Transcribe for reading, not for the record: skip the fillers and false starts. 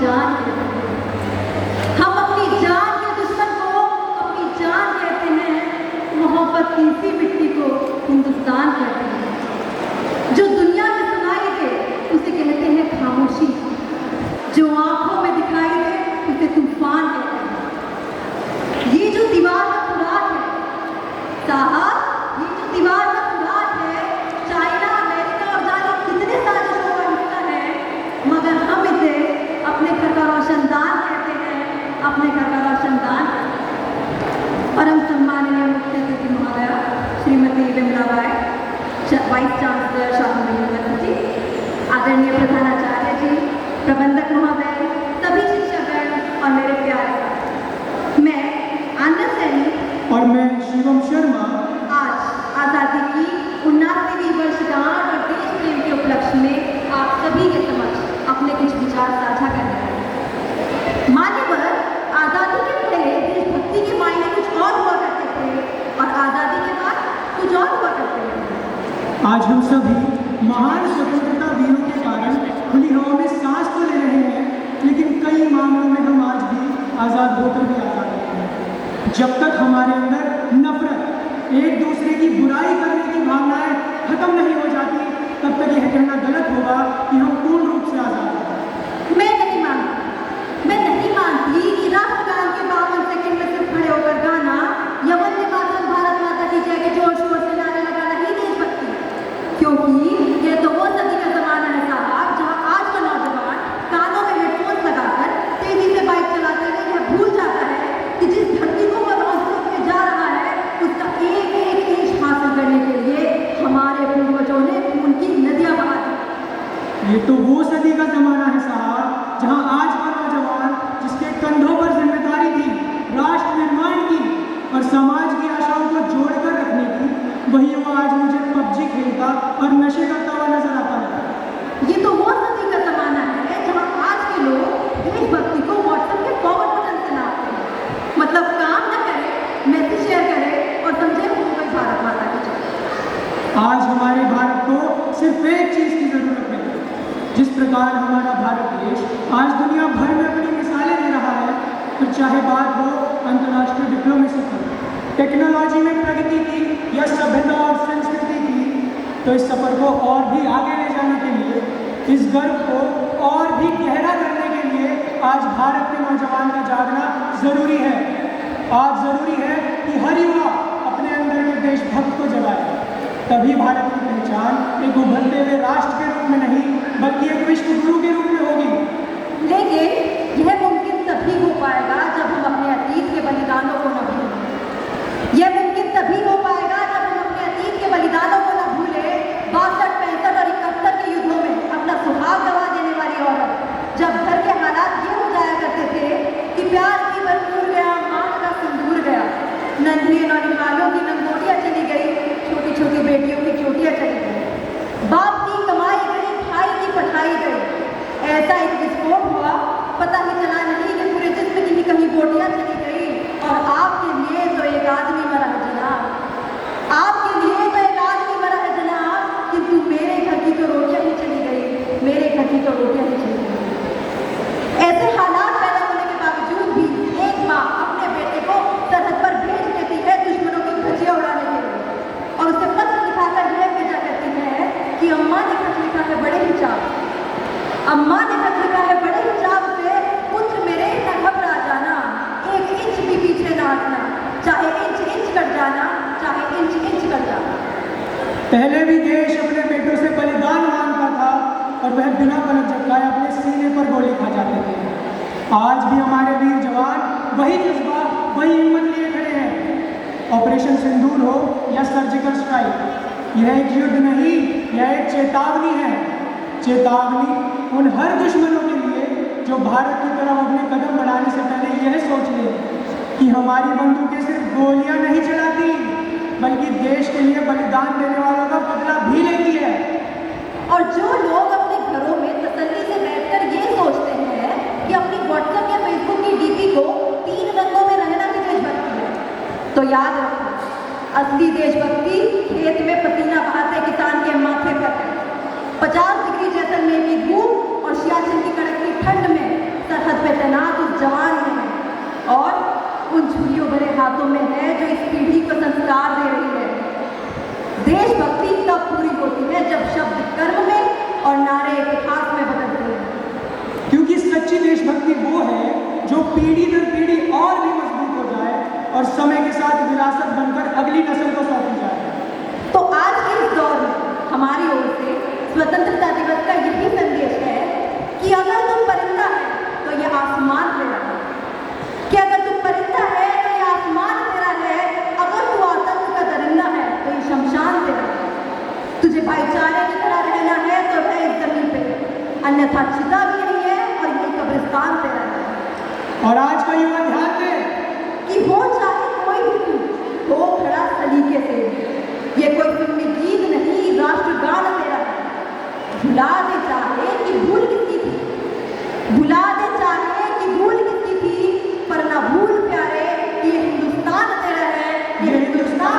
जान कहते हैं। हम अपनी जान के दुश्मन को अपनी जान कहते हैं। मोहब्बत की इसी मिट्टी को हिंदुस्तान कहते हैं। जो दुनिया में सुनाई दे उसे कहते हैं खामोशी, जो आंखों में दिखाई दे उसे तूफान कहते हैं। ये जो दीवार का खुराक है साहब, ये जो दीवार का खुराक है, चाइना, अमेरिका और जाने कितने साजिशों का हिस्सा है, मगर हम इसे अपने घर का रोशनदान कहते हैं, अपने घर का रोशनदान। परम सम्माननीय मुख्य अतिथि महोदया Shrimati Vimlabai, vice chancellor Shastri university, आदरणीय प्रधानाचार्य जी, प्रबंधक महोदय, सभी शिक्षकगण और मेरे प्यारे साथी, मैं आनंद सैनी और मैं शिवम शर्मा आज आज़ादी की 79वीं वर्षगांठ और देश प्रेम के उपलक्ष्य में आप सभी के समक्ष अपने कुछ विचार साझा करने आए हैं। मान्यवर, आज़ादी के पहले देशभक्ति के मायने कुछ और हुआ करते थे और आज़ादी के बाद कुछ और हुआ करते थे। आज हम सभी महान स्वतंत्रता वीरों के कारण खुली हवा में सांस तो ले रहे हैं, लेकिन कई मामलों में हम आज भी आज़ाद होकर भी आज़ाद नहीं हैं। जब तक हमारे अंदर नफरत, एक दूसरे की बुराई करने की भावनाएं खत्म नहीं हो जाती, तब तक यह कहना गलत होगा कि हम पूर्ण रूप से आज़ाद हैं। मैं नहीं मानती कि राष्ट्रगान के 52 सेकंड में सिर्फ खड़े होकर गाना या वंदे मातरम भारत माता की जय के जोर शोर से नारे लगाना ही देशभक्ति है, क्योंकि यह तो वो सदी का जमाना है साहब जहां आज का नौजवान कानों में हेडफोन्स लगाकर तेजी से बाइक चलाते हुए यह भूल जाता है कि जिस धरती को वह रोज में जा रहा है उसका एक एक इंच हासिल करने के लिए हमारे पूर्वजों ने खून की नदियां बहा दी। ये तो वो सदी का जमाना है साहब जहां आज का नौजवान, जिसके कंधों पर जिम्मेदारी थी राष्ट्र निर्माण की और समाज की आशाओं को जोड़कर रखने की, वही वो आज मुझे पबजी खेलता और नशे करता हुआ नजर आता है। ये तो वो सदी का जमाना है जहां आज के लोग देशभक्ति को व्हाट्सएप के फॉरवर्ड बटन से नापते हैं, मतलब काम न करे, मैसेज शेयर करे और समझे हो गई भारत माता की जय। आज हमारे भारत को सिर्फ एक चीज की जरूरत है। जिस प्रकार हमारा भारत देश आज दुनिया भर में अपनी मिसालें दे रहा है, तो चाहे बात हो अंतर्राष्ट्रीय डिप्लोमेसी की, टेक्नोलॉजी में प्रगति की या सभ्यता और संस्कृति की, तो इस सफर को और भी आगे ले जाने के लिए, इस गर्व को और भी गहरा करने के लिए आज भारत के नौजवान का जागना जरूरी है। आज जरूरी है कि हर युवा अपने अंदर के देशभक्त को जगाए, तभी भारत की पहचान एक उभरते हुए राष्ट्र के रूप में नहीं बल्कि एक विश्व गुरु के रूप में होगी। लेकिन यह मुमकिन तभी हो पाएगा जब हम अपने अतीत के बलिदानों को न भूलें। यह मुमकिन तभी हो पाएगा जब हम अपने अतीत के बलिदानों को न भूलें। 62, 65 और 71 के युद्धों में अपना सुहाग गंवा देने वाली औरत, जब घर के हालात ये हो जाया करते थे कि प्यार की बरनूर गया, मांग का सिंदूर गया, नन्हे नौनिहालों की लंगोटियां चली गई, छोटी छोटी बेटियों की चोटियां चली गई, बाप की कमाई गई, भाई की पढ़ाई गई, ऐसा एक विस्फोट हुआ, पता ही चला नहीं कि पूरे जिस्म की कहीं बोटियां चली गई। और आपके लिए तो एक आदमी मरा है जनाब, आपके लिए तो एक आदमी मरा है जनाब, किंतु मेरे घर की तो रोटियां ही चली गई, मेरे घर की तो रोटियां ही चली गई। ऐसे हालात पैदा होने के बावजूद भी एक माँ अपने बेटे को सरहद पर भेज देती है दुश्मनों की धज्जियां उड़ाने के लिए, और उसे पत्र लिखाकर यह भेजा करती है कि अम्मा ने खत लिखा है बड़े ही चाव, अम्मा ने खत लिखा है बड़े ही चाव से, पुत्र मेरे न घबरा जाना, एक इंच भी पीछे न हटना, चाहे इंच इंच कट जाना, चाहे इंच इंच कट जाना। पहले भी देश अपने बेटों से बलिदान मांगता था और वह बिना पलक झपकाए अपने सीने पर गोली खा जाते थे। आज भी हमारे वीर जवान वही जज्बा, वही हिम्मत लिए खड़े हैं। ऑपरेशन सिंदूर हो या सर्जिकल स्ट्राइक, यह एक युद्ध नहीं, यह एक चेतावनी है। चेतावनी उन हर दुश्मनों के लिए जो भारत की तरफ अपने कदम बढ़ाने से पहले यह सोच ले कि हमारी बंदूकें सिर्फ गोलियां नहीं चलाती, बल्कि देश के लिए बलिदान देने वालों का बदला भी लेती है। और जो लोग अपने घरों में तसल्ली से बैठकर ये सोचते हैं कि अपनी व्हाट्सएप या फेसबुक की डीपी को 3 रंगों में रहना भी देशभक्ति है, तो याद रखो, असली देशभक्ति खेत में पसीना बहाते किसान के माथे पर है। 50 डिग्री जैसलमेर की धूप और सियाचिन की कड़कती ठंड में पीढ़ी दर पीढ़ी और भी मजबूत हो जाए और समय के साथ विरासत बनकर अगली नस्ल को सौंपी जाए। तो आज के इस दौर में हमारी ओर से स्वतंत्रता दिवस का यही संदेश है कि अगर तुम परिंदा है तो ये आसमान तेरा है, कि अगर तुम परिंदा है तो ये आसमान तेरा है, अगर तू आतंक का दरिंदा है तो ये शमशान तेरा है। तुझे भाईचारे की तरह रहना है तो रह इस जमीन पे, अन्यथा चिता भी नहीं है और ये कब्रिस्तान तेरा है। और आज का युवा ध्यान दे कि हो चाहे कोई भी तू, हो खड़ा सलीके से, ये कोई फिल्मी गीत नहीं, राष्ट्रगान तेरा है। भुला दे चाहे कि भूल किसकी थी, भुला दे चाहे कि भूल किसकी थी, पर ना भूल प्यारे कि ये हिंदुस्तान तेरा है, ये हिंदुस्तान